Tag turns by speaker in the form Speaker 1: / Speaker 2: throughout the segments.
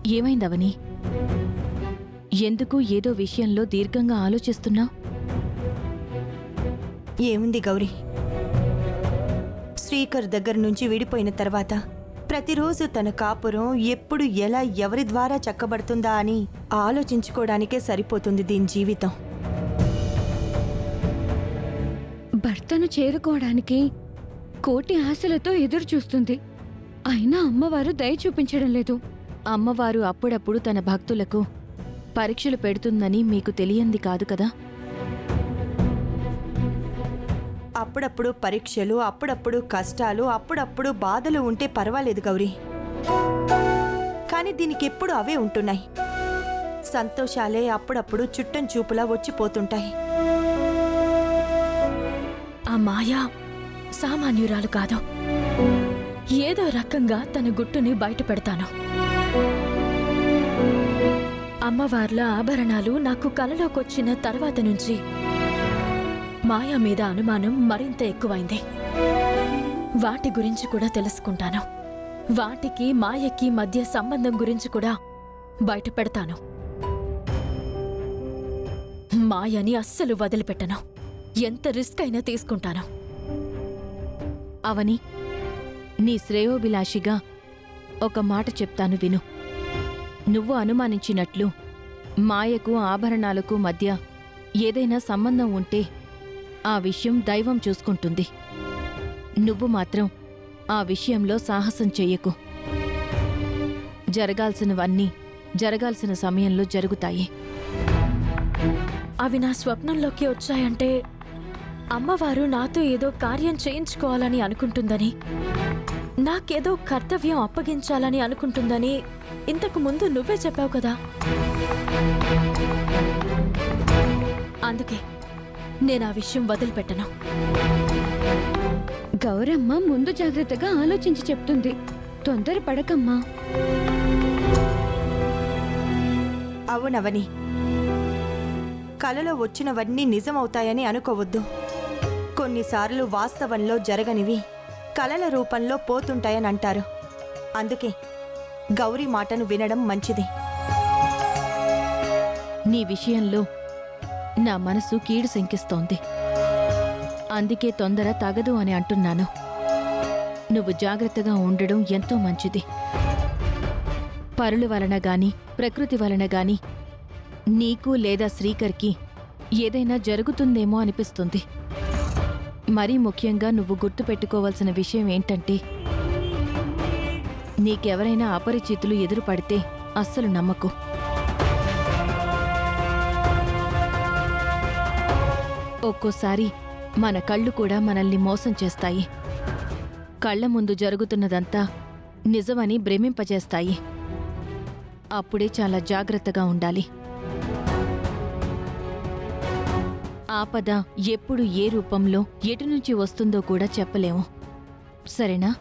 Speaker 1: ఏమైందవని? ఎందుకు ఏదో విషయంలో దీర్ఘంగా ఆలోచిస్తున్నావు?
Speaker 2: ఏముంది గౌరీ, శ్రీకర్ దగ్గర నుంచి విడిపోయిన తర్వాత ప్రతిరోజు తన కాపురం ఎప్పుడు ఎలా ఎవరి ద్వారా చక్కబడుతుందా అని ఆలోచించుకోవడానికే సరిపోతుంది దీని జీవితం.
Speaker 3: భర్తను చేరుకోవడానికి కోటి ఆశలతో ఎదురు చూస్తుంది. అయినా అమ్మవారు దయ చూపించడం లేదు.
Speaker 1: అమ్మవారు అప్పుడప్పుడు తన భక్తులకు పరీక్షలు పెడుతుందని మీకు తెలియంది కాదు కదా?
Speaker 2: అప్పుడప్పుడు పరీక్షలు, అప్పుడప్పుడు కష్టాలు, అప్పుడప్పుడు బాధలు ఉంటే పర్వాలేదు గౌరీ. కానీ దీనికి ఎప్పుడు అవే ఉంటున్నాయి. సంతోషాలే అప్పుడప్పుడు చుట్టం చూపులా వచ్చిపోతుంటాయి.
Speaker 4: ఆ మాయా సామాన్యురాలు కాదు. ఏదో రకంగా తన గుట్టుని బయట పెడతాను. అమ్మవార్ల ఆభరణాలు నాకు కలలోకొచ్చిన తర్వాత నుంచి మాయా మీద అనుమానం మరింత ఎక్కువైంది. వాటి గురించి కూడా తెలుసుకుంటాను. వాటికి మాయకి మధ్య సంబంధం గురించి కూడా బయట పెడతాను. మాయని అస్సలు వదిలిపెట్టను. ఎంత రిస్క్ అయినా తీసుకుంటాను.
Speaker 1: అవని, నీ శ్రేయోభిలాషిగా ఒక మాట చెప్తాను విను. నువ్వు అనుమానించినట్లు మాయకు ఆభరణాలకు మధ్య ఏదైనా సంబంధం ఉంటే ఆ విషయం దైవం చూసుకుంటుంది. నువ్వు మాత్రం ఆ విషయంలో సాహసం చెయ్యకు. జరగాల్సినవన్నీ జరగాల్సిన సమయంలో జరుగుతాయి.
Speaker 4: అవి నా స్వప్నంలోకి వచ్చాయంటే అమ్మవారు నాతో ఏదో కార్యం చేయించుకోవాలని అనుకుంటుందని, నాకేదో కర్తవ్యం అప్పగించాలని అనుకుంటుందని ఇంతకు ముందు నువ్వే చెప్పావు కదా. అందుకే నేను ఆ విషయం వదిలిపెట్టను.
Speaker 3: గౌరమ్మ ముందు జాగ్రత్తగా ఆలోచించి చెప్తుంది. తొందరపడకమ్మా.
Speaker 2: అవునవని, కలలో వచ్చినవన్నీ నిజమవుతాయని అనుకోవద్దు. కొన్నిసార్లు వాస్తవంలో జరగనివి కలల రూపంలో పోతుంటాయని అంటారు. అందుకే గౌరీ మాటను వినడం మంచిది.
Speaker 1: నీ విషయంలో నా మనసు కీడు శంకిస్తోంది. అందుకే తొందర తగదు అని అంటున్నాను. నువ్వు జాగ్రత్తగా ఉండడం ఎంతో మంచిది. పరుల వలన గాని ప్రకృతి వలన గాని నీకు లేదా శ్రీకర్కి ఏదైనా జరుగుతుందేమో అనిపిస్తుంది. మరీ ముఖ్యంగా నువ్వు గుర్తుపెట్టుకోవాల్సిన విషయం ఏంటంటే, నీకెవరైనా అపరిచితులు ఎదురుపడితే అస్సలు నమ్మకు. ఒక్కోసారి మన కళ్ళు కూడా మనల్ని మోసం చేస్తాయి. కళ్ల ముందు జరుగుతున్నదంతా నిజమని భ్రమింపజేస్తాయి. అప్పుడే చాలా జాగ్రత్తగా ఉండాలి. ఆపద ఎప్పుడు ఏ రూపంలో ఎటు నుంచి వస్తుందో కూడా చెప్పలేము. సరేనా?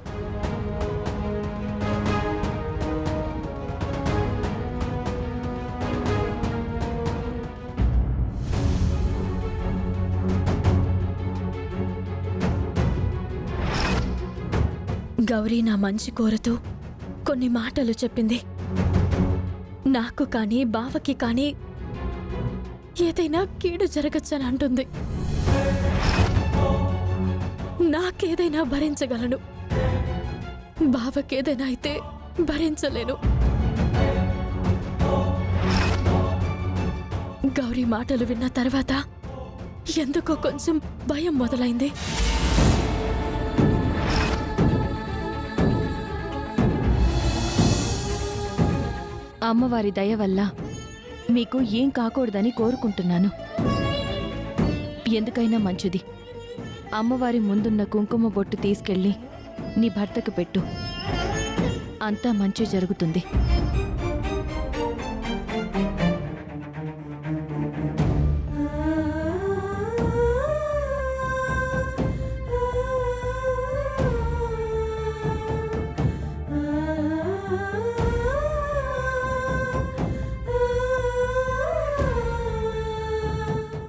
Speaker 4: గౌరీ నా మంచి కోరుతూ కొన్ని మాటలు చెప్పింది. నాకు కానీ బావకి కానీ ఏదైనా కీడు జరగచ్చని అంటుంది. నాకేదైనా భరించగలను, బావకేదైనా అయితే భరించలేను. గౌరీ మాటలు విన్న తర్వాత ఎందుకో కొంచెం భయం మొదలైంది.
Speaker 1: అమ్మవారి దయ వల్ల మీకు ఏం కాకూడదని కోరుకుంటున్నాను. ఎందుకైనా మంచిది, అమ్మవారి ముందున్న కుంకుమ బొట్టు తీసుకెళ్ళి నీ భర్తకు పెట్టు. అంతా మంచి జరుగుతుంది.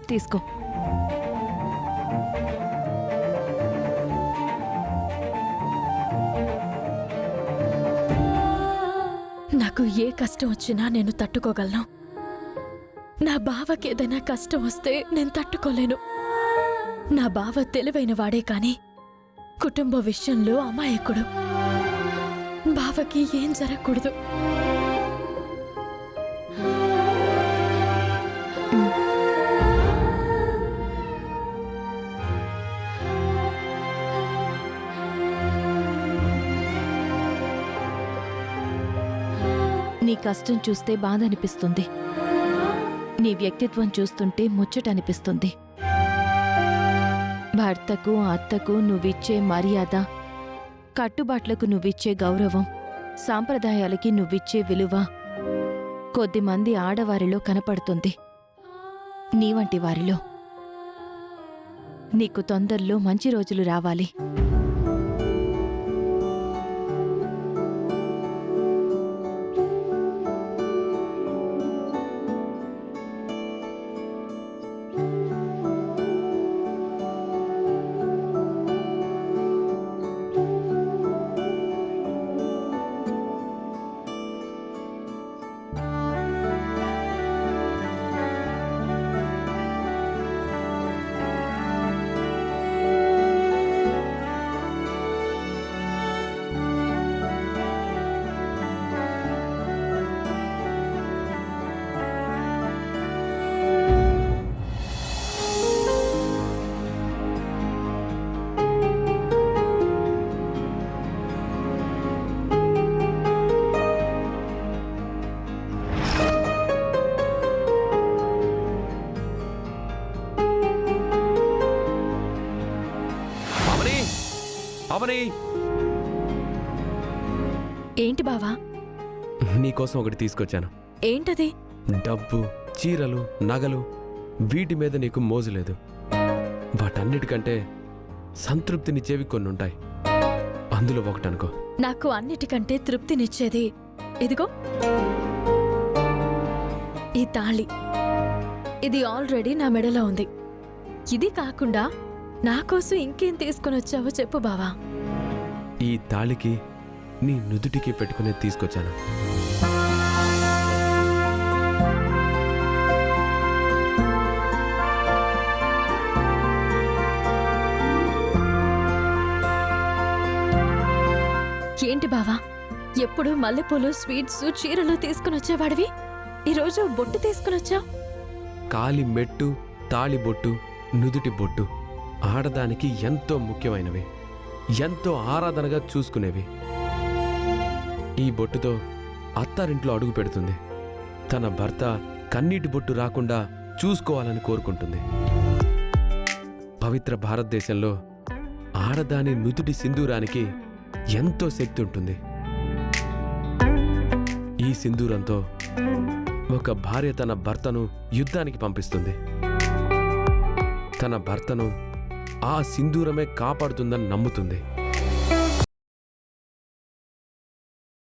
Speaker 1: తీసుకో.
Speaker 4: నా నాకు ఏ కష్టం వచ్చినా నేను తట్టుకోగలను. నా బావకి ఏదైనా కష్టం వస్తే నేను తట్టుకోలేను. నా బావ తెలివైన వాడే కాని కుటుంబ విషయంలో అమాయకుడు. బావకి ఏం జరగకూడదు.
Speaker 1: నీ కష్టం చూస్తే బాధ అనిపిస్తుంది. నీ వ్యక్తిత్వం చూస్తుంటే ముచ్చట అనిపిస్తుంది. భర్తకు అత్తకు నువ్విచ్చే మర్యాద, కట్టుబాట్లకు నువ్విచ్చే గౌరవం, సాంప్రదాయాలకి నువ్విచ్చే విలువ కొద్దిమంది ఆడవారిలో కనపడుతుంది. నీ వంటి వారిలో. నీకు తొందరలో మంచి రోజులు రావాలి.
Speaker 5: అవని,
Speaker 4: ఏంటి బావా?
Speaker 5: నీకోసం ఒకటి తీసుకొచ్చాను.
Speaker 4: ఏంటది?
Speaker 5: డబ్బు, చీరలు, నగలు, వీటి మీద నీకు మోజు లేదు. వాటన్నిటికంటే సంతృప్తినిచ్చేవి కొన్నుంటాయి. అందులో ఒకటనుకో.
Speaker 4: నాకు అన్నిటికంటే తృప్తినిచ్చేది ఇదిగో ఈ తాళి. ఇది ఆల్రెడీ నా మెడలో ఉంది. ఇది కాకుండా నా కోసం ఇంకేం తీసుకునొచ్చావో చెప్పు బావా.
Speaker 5: ఈ తాళికి నీ నుదుటికి పెట్టుకునే తీసుకొచ్చాను.
Speaker 4: ఏంటి బావా, ఎప్పుడు మల్లెపూలు, స్వీట్స్, చీరలు తీసుకునొచ్చేవాడివి, ఈరోజు బొట్టు తీసుకునొచ్చావు.
Speaker 5: కాలి మెట్టు, తాళి బొట్టు, నుదుటి బొట్టు ఆడదానికి ఎంతో ముఖ్యమైనవి, ఎంతో ఆరాధనగా చూసుకునేవి. ఈ బొట్టుతో అత్తారింట్లో అడుగు పెడుతుంది. తన భర్త కన్నీటి బొట్టు రాకుండా చూసుకోవాలని కోరుకుంటుంది. పవిత్ర భారతదేశంలో ఆడదాని నుదుటి సింధూరానికి ఎంతో శక్తి ఉంటుంది. ఈ సింధూరంతో ఒక భార్య తన భర్తను యుద్ధానికి పంపిస్తుంది. తన భర్తను ఆ సింధూరమే కాపాడుతుందని నమ్ముతుంది.